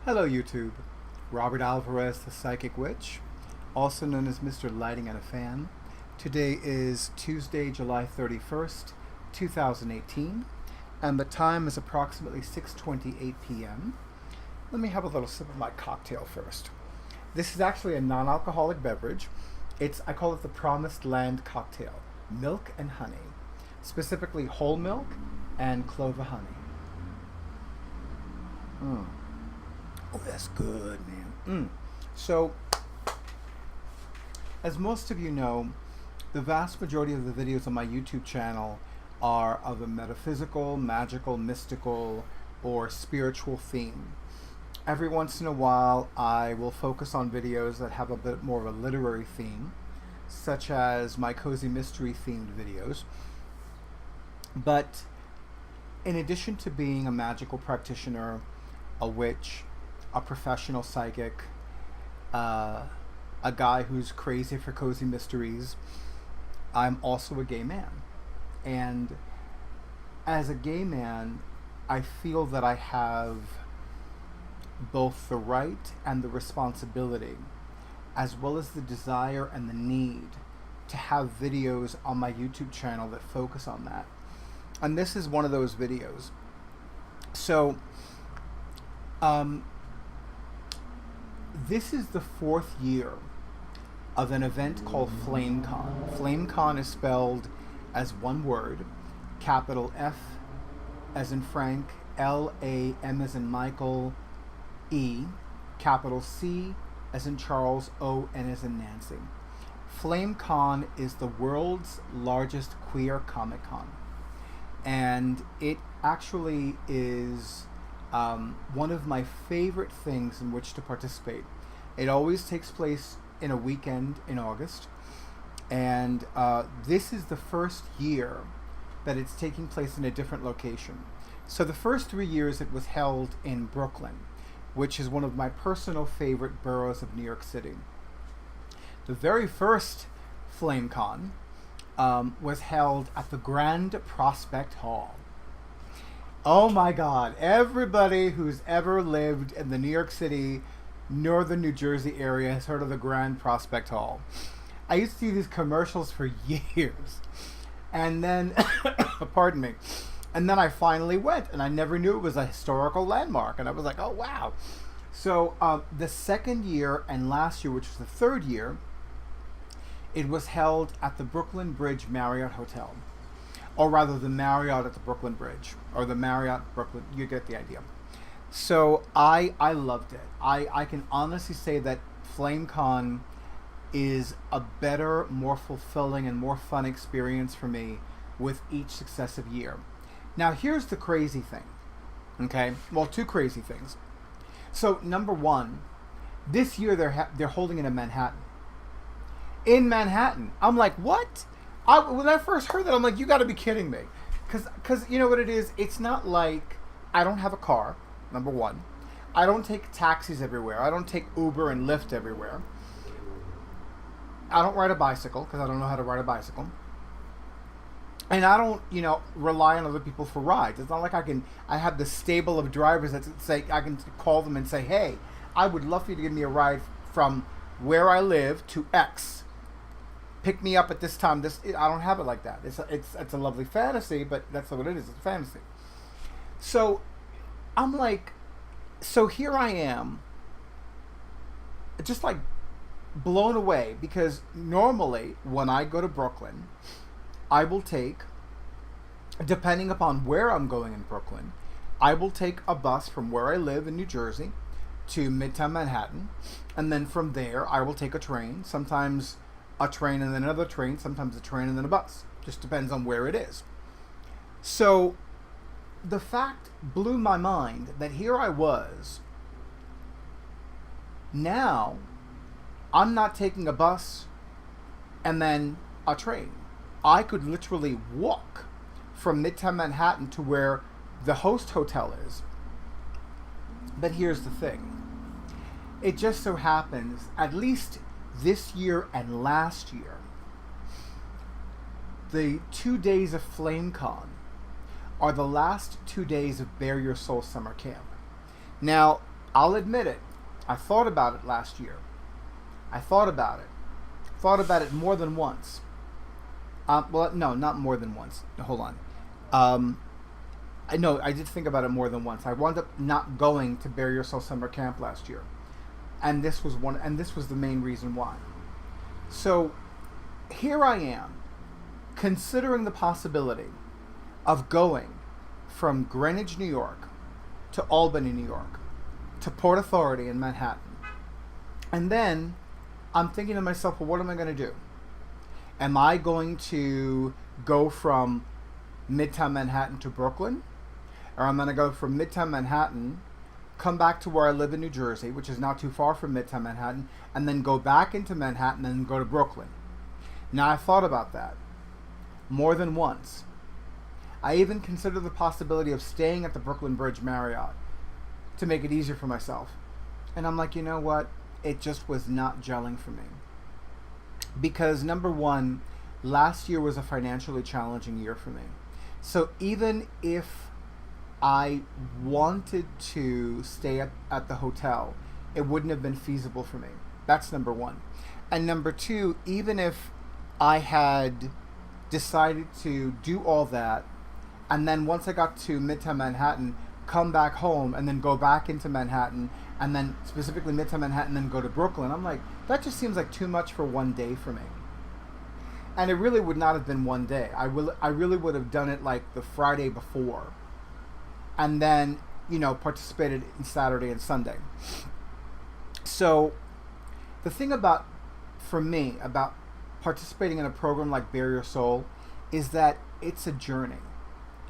Hello YouTube, Robert Alvarez the Psychic Witch, also known as Mr. Lighting and a Fan. Today is Tuesday, July 31st, 2018, and the time is approximately 6:28 p.m. Let me have a little sip of my cocktail first. This is actually a non-alcoholic beverage. I call it the Promised Land cocktail, milk and honey, specifically whole milk and clover honey. Oh, that's good, man. So, as most of you know, the vast majority of the videos on my YouTube channel are of a metaphysical, magical, mystical, or spiritual theme. Every once in a while, I will focus on videos that have a bit more of a literary theme, such as my cozy mystery themed videos. But in addition to being a magical practitioner, a witch, a professional psychic, a guy who's crazy for cozy mysteries, I'm also a gay man. And as a gay man, I feel that I have both the right and the responsibility, as well as the desire and the need to have videos on my YouTube channel that focus on that. And this is one of those videos. So, this is the fourth year of an event called FlameCon. FlameCon is spelled as one word, capital F as in Frank, L-A-M as in Michael, E, capital C as in Charles, O-N as in Nancy. FlameCon is the world's largest queer Comic-Con. And it actually is one of my favorite things in which to participate. It always takes place in a weekend in August, and this is the first year that it's taking place in a different location. So the first 3 years it was held in Brooklyn, which is one of my personal favorite boroughs of New York City. The very first FlameCon was held at the Grand Prospect Hall. Oh my God, everybody who's ever lived in the New York City, northern New Jersey area has heard of the Grand Prospect Hall. I used to see these commercials for years. And then, pardon me, and then I finally went, and I never knew it was a historical landmark. And I was like, oh wow. So the second year and last year, which was the third year, it was held at the Brooklyn Bridge Marriott Hotel. Or rather, the Marriott at the Brooklyn Bridge, or the Marriott Brooklyn, you get the idea. So I loved it. I can honestly say that FlameCon is a better, more fulfilling, and more fun experience for me with each successive year. Now, here's the crazy thing, okay? Well, two crazy things. So, number one, this year they're holding it in Manhattan. In Manhattan. I'm like, what? When I first heard that, I'm like, you got to be kidding me. Because you know what it is? It's not like I don't have a car, number one. I don't take taxis everywhere. I don't take Uber and Lyft everywhere. I don't ride a bicycle because I don't know how to ride a bicycle. And I don't, rely on other people for rides. It's not like I have the stable of drivers that say, I can call them and say, hey, I would love for you to give me a ride from where I live to X. Pick me up at this time. I don't have it like that. It's a lovely fantasy, but that's what it is. It's a fantasy. So I'm like, so here I am, just like blown away, because normally when I go to Brooklyn, I will take, depending upon where I'm going in Brooklyn, I will take a bus from where I live in New Jersey to Midtown Manhattan, and then from there I will take a train, sometimes a train and then another train, sometimes a train and then a bus. Just depends on where it is. So the fact blew my mind that here I was. Now I'm not taking a bus and then a train. I could literally walk from Midtown Manhattan to where the host hotel is. But here's the thing. It just so happens, at least this year and last year, the 2 days of FlameCon are the last 2 days of Bare Your Soul Summer Camp. Now, I'll admit it. I thought about it last year. I thought about it. Thought about it more than once. Well, no, not more than once. Hold on. I know I did think about it more than once. I wound up not going to Bury Your Soul summer camp last year, and this was the main reason why. So here I am, considering the possibility of going from Greenwich, New York, to Albany, New York, to Port Authority in Manhattan, and then I'm thinking to myself, well, what am I going to do? Am I going to go from Midtown Manhattan to Brooklyn? Or I'm going to go from Midtown Manhattan, come back to where I live in New Jersey, which is not too far from Midtown Manhattan, and then go back into Manhattan and go to Brooklyn. Now, I thought about that more than once. I even considered the possibility of staying at the Brooklyn Bridge Marriott to make it easier for myself. And I'm like, you know what? It just was not gelling for me. Because number one, last year was a financially challenging year for me. So even if I wanted to stay at the hotel, it wouldn't have been feasible for me. That's number one. And number two, even if I had decided to do all that, and then once I got to Midtown Manhattan, come back home and then go back into Manhattan, and then specifically Midtown Manhattan, then go to Brooklyn, I'm like, that just seems like too much for one day for me. And it really would not have been one day. I really would have done it like the Friday before, and then, participated in Saturday and Sunday. So the thing for me, about participating in a program like Bury Your Soul is that it's a journey.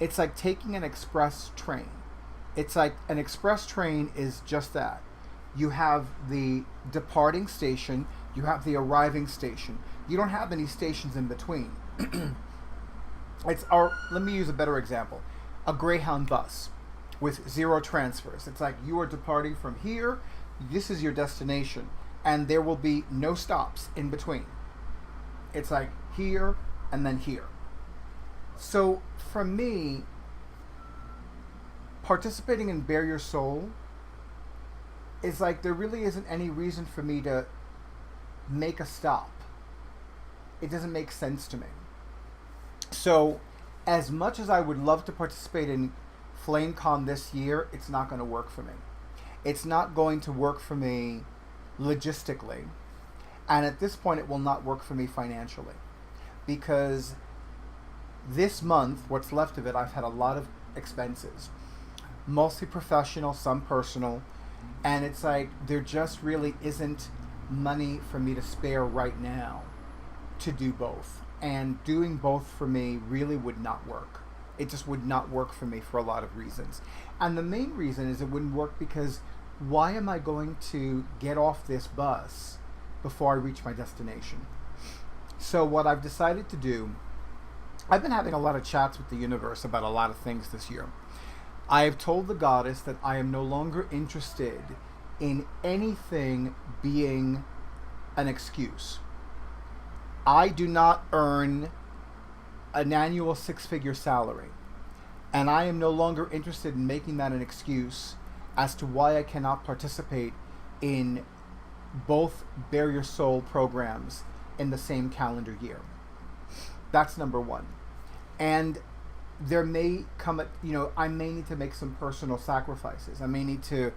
It's like taking an express train. It's like an express train is just that. You have the departing station, you have the arriving station. You don't have any stations in between. Let me use a better example. A Greyhound bus with 0 transfers. It's like you are departing from here, this is your destination, and there will be no stops in between. It's like here and then here. So for me, participating in Bury Your Soul is like there really isn't any reason for me to make a stop. It doesn't make sense to me. So as much as I would love to participate in FlameCon this year, it's not going to work for me. It's not going to work for me logistically. And at this point, it will not work for me financially. Because this month, what's left of it, I've had a lot of expenses. Mostly professional, some personal. And it's like, there just really isn't money for me to spare right now to do both. And doing both for me really would not work. It just would not work for me for a lot of reasons. And the main reason is it wouldn't work because why am I going to get off this bus before I reach my destination? So what I've decided to do, I've been having a lot of chats with the universe about a lot of things this year. I have told the goddess that I am no longer interested in anything being an excuse. I do not earn an annual 6-figure salary, and I am no longer interested in making that an excuse as to why I cannot participate in both Bury Your Soul programs in the same calendar year. That's number one. And there may come I may need to make some personal sacrifices. I may need to,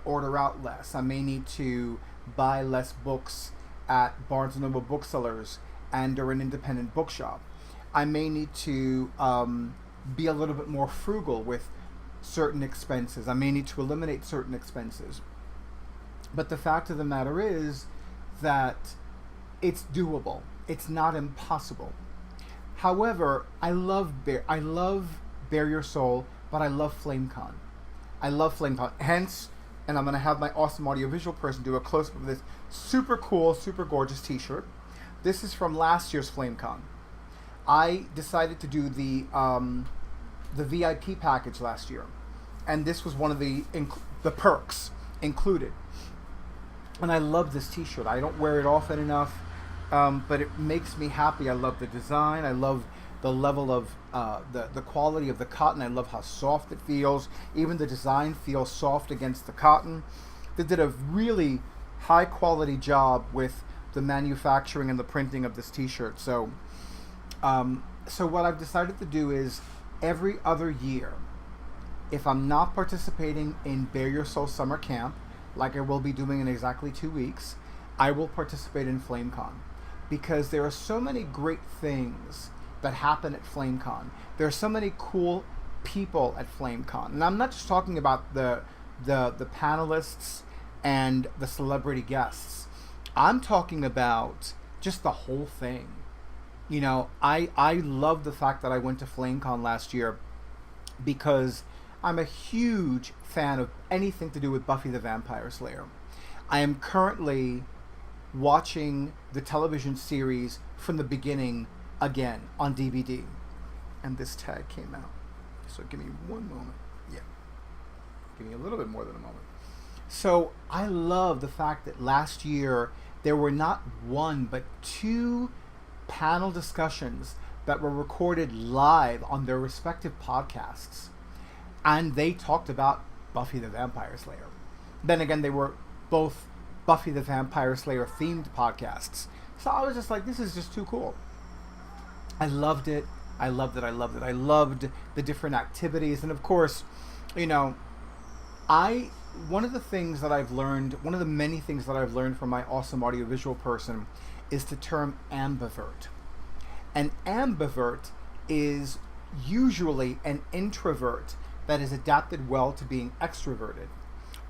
order out less. I may need to buy less books at Barnes & Noble booksellers or an independent bookshop. I may need to be a little bit more frugal with certain expenses. I may need to eliminate certain expenses. But the fact of the matter is that it's doable. It's not impossible. However, I love Bury Your Soul, but I love FlameCon. I love FlameCon. Hence, and I'm going to have my awesome audiovisual person do a close-up of this super cool, super gorgeous t-shirt. This is from last year's FlameCon. I decided to do the VIP package last year, and this was one of the perks included. And I love this t-shirt. I don't wear it often enough, but it makes me happy. I love the design. I love the level of the quality of the cotton. I love how soft it feels. Even the design feels soft against the cotton. They did a really high quality job with the manufacturing and the printing of this T-shirt. So what I've decided to do is every other year, if I'm not participating in Bare Your Soul Summer Camp, like I will be doing in exactly 2 weeks, I will participate in FlameCon, because there are so many great things that happen at FlameCon. There are so many cool people at FlameCon, and I'm not just talking about the panelists and the celebrity guests. I'm talking about just the whole thing. You know, I love the fact that I went to FlameCon last year because I'm a huge fan of anything to do with Buffy the Vampire Slayer. I am currently watching the television series from the beginning again on DVD. And this tag came out. So give me one moment. Yeah. Give me a little bit more than a moment. So I love the fact that last year there were not one but 2 panel discussions that were recorded live on their respective podcasts. And they talked about Buffy the Vampire Slayer. Then again, they were both Buffy the Vampire Slayer themed podcasts. So I was just like, this is just too cool. I loved it. I loved it. I loved it. I loved the different activities. And of course, you know, one of the things that I've learned, one of the many things that I've learned from my awesome audiovisual person is the term ambivert. An ambivert is usually an introvert that is adapted well to being extroverted.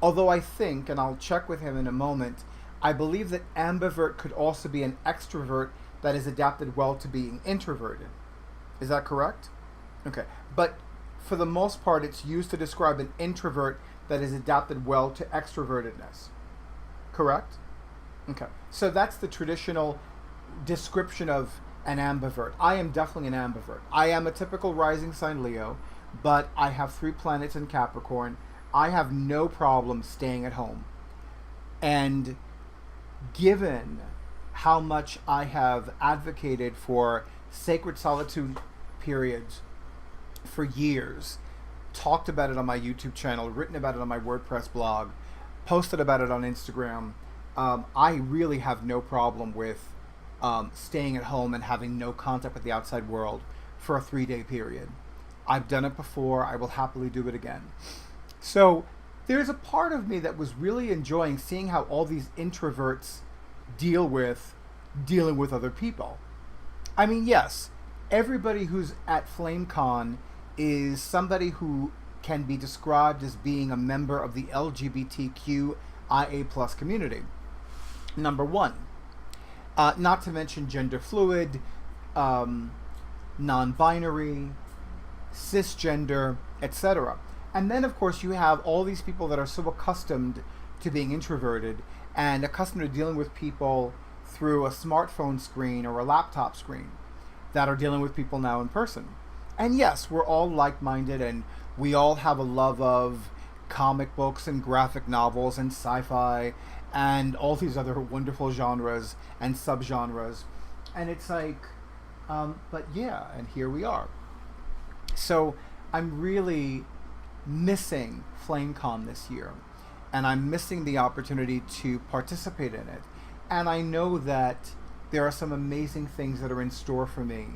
Although I think, and I'll check with him in a moment, I believe that ambivert could also be an extrovert that is adapted well to being introverted. Is that correct? Okay. But for the most part, it's used to describe an introvert that is adapted well to extrovertedness. Correct? Okay. So that's the traditional description of an ambivert. I am definitely an ambivert. I am a typical rising sign Leo, but I have 3 planets in Capricorn. I have no problem staying at home. And given how much I have advocated for sacred solitude periods for years, talked about it on my YouTube channel, written about it on my WordPress blog, posted about it on Instagram, I really have no problem with staying at home and having no contact with the outside world for a 3-day period. I've done it before. I will happily do it again. So there's a part of me that was really enjoying seeing how all these introverts dealing with other people. I mean, yes, everybody who's at FlameCon is somebody who can be described as being a member of the LGBTQIA+ community. Number one. Not to mention gender fluid, non-binary, cisgender, etc. And then, of course, you have all these people that are so accustomed to being introverted and accustomed to dealing with people through a smartphone screen or a laptop screen that are dealing with people now in person. And yes, we're all like-minded and we all have a love of comic books and graphic novels and sci-fi and all these other wonderful genres and subgenres. And it's like, but yeah, and here we are. So I'm really missing FlameCon this year, and I'm missing the opportunity to participate in it. And I know that there are some amazing things that are in store for me,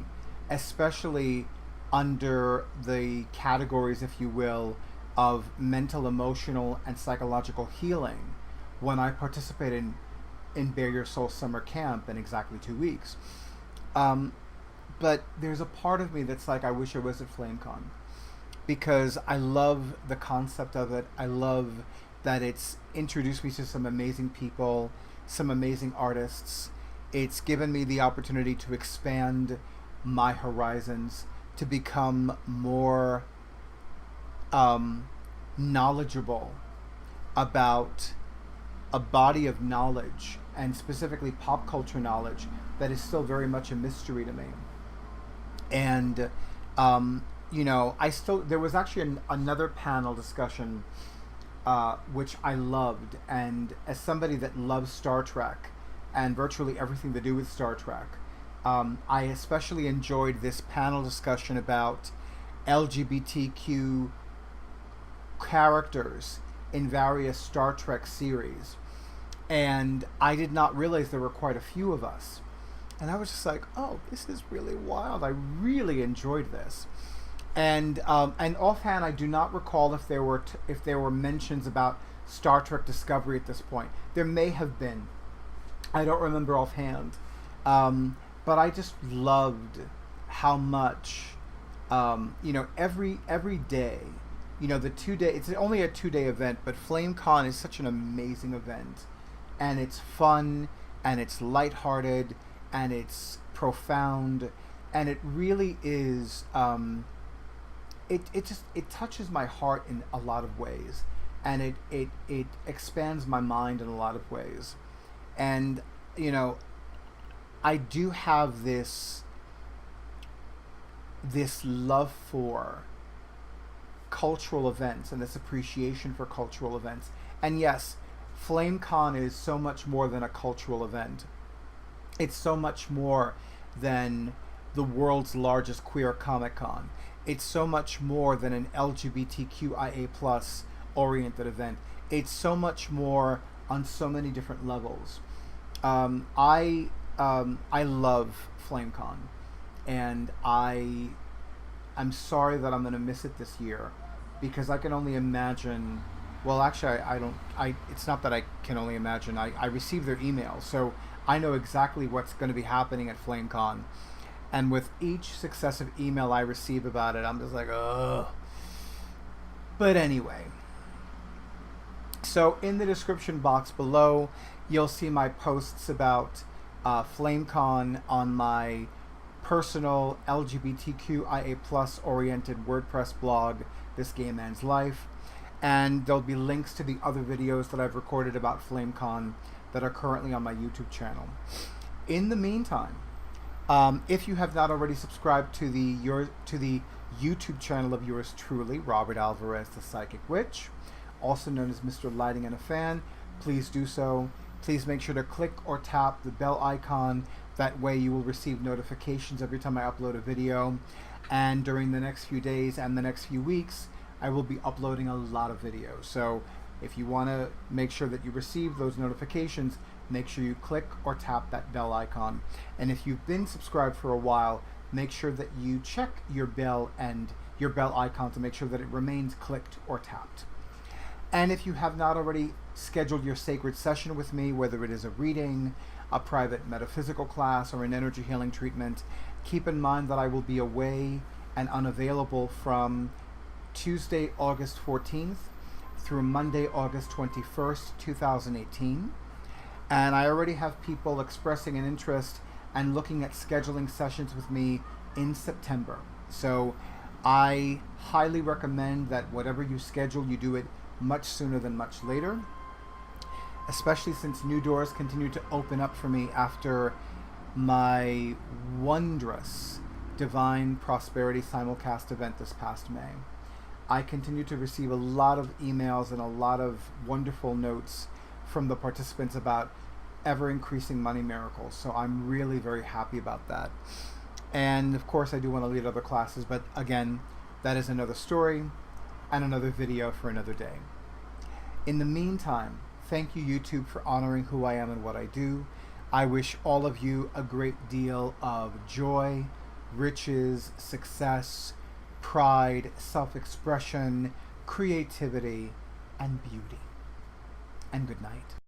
especially under the categories, if you will, of mental, emotional, and psychological healing when I participate in Bare Your Soul Summer Camp in exactly 2 weeks. But there's a part of me that's like, I wish I was at FlameCon, because I love the concept of it. I love that it's introduced me to some amazing people, some amazing artists. It's given me the opportunity to expand my horizons, to become more knowledgeable about a body of knowledge, and specifically pop culture knowledge, that is still very much a mystery to me. And you know, there was actually another panel discussion which I loved, and as somebody that loves Star Trek and virtually everything to do with Star Trek, I especially enjoyed this panel discussion about LGBTQ characters in various Star Trek series. And I did not realize there were quite a few of us. And I was just like, oh, this is really wild. I really enjoyed this. And offhand, I do not recall if there were mentions about Star Trek Discovery at this point. There may have been. I don't remember offhand. But I just loved how much, every day, the 2 day, it's only a 2 day event, but FlameCon is such an amazing event. And it's fun, and it's lighthearted, and it's profound, and it really is, it touches my heart in a lot of ways, and it expands my mind in a lot of ways. And, I do have this love for cultural events and this appreciation for cultural events. And yes, FlameCon is so much more than a cultural event. It's so much more than the world's largest queer Comic-Con. It's so much more than an LGBTQIA plus oriented event. It's so much more on so many different levels. I love FlameCon, and I'm sorry that I'm going to miss it this year, because I can only imagine. Well, actually, I don't. It's not that I can only imagine. I received their email, so I know exactly what's going to be happening at FlameCon. And with each successive email I receive about it, I'm just like, ugh. But anyway. So in the description box below, you'll see my posts about FlameCon on my personal LGBTQIA plus oriented WordPress blog, This Gay Man's Life. And there'll be links to the other videos that I've recorded about FlameCon that are currently on my YouTube channel. In the meantime, if you have not already subscribed to the YouTube channel of yours truly, Robert Alvarez, the Psychic Witch, also known as Mr. Lighting and a Fan, please do so. Please make sure to click or tap the bell icon. That way you will receive notifications every time I upload a video. And during the next few days and the next few weeks, I will be uploading a lot of videos. So if you want to make sure that you receive those notifications, make sure you click or tap that bell icon. And if you've been subscribed for a while, make sure that you check your bell and your bell icon to make sure that it remains clicked or tapped. And if you have not already scheduled your sacred session with me, whether it is a reading, a private metaphysical class, or an energy healing treatment, keep in mind that I will be away and unavailable from Tuesday, August 14th through Monday, August 21st, 2018. And I already have people expressing an interest and looking at scheduling sessions with me in September. So I highly recommend that whatever you schedule, you do it much sooner than much later, especially since new doors continue to open up for me after my wondrous Divine Prosperity simulcast event this past May. I continue to receive a lot of emails and a lot of wonderful notes from the participants about ever increasing money miracles. So I'm really very happy about that. And of course I do want to lead other classes, but again, that is another story and another video for another day. In the meantime, thank you YouTube for honoring who I am and what I do. I wish all of you a great deal of joy, riches, success, pride, self-expression, creativity, and beauty. And good night.